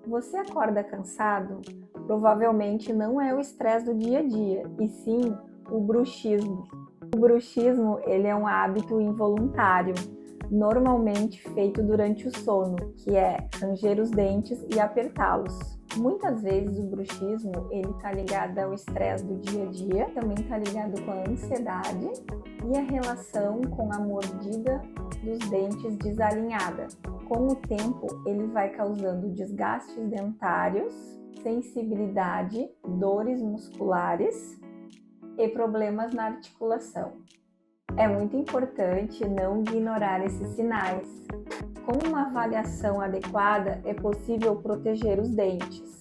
Você acorda cansado? Provavelmente não é o estresse do dia a dia, e sim o bruxismo. O bruxismo, ele é um hábito involuntário, normalmente feito durante o sono, que é ranger os dentes e apertá-los. Muitas vezes o bruxismo, ele está ligado ao estresse do dia a dia, também está ligado com a ansiedade e a relação com a mordida dos dentes desalinhada. Com o tempo, ele vai causando desgastes dentários, sensibilidade, dores musculares e problemas na articulação. É muito importante não ignorar esses sinais. Com uma avaliação adequada, é possível proteger os dentes.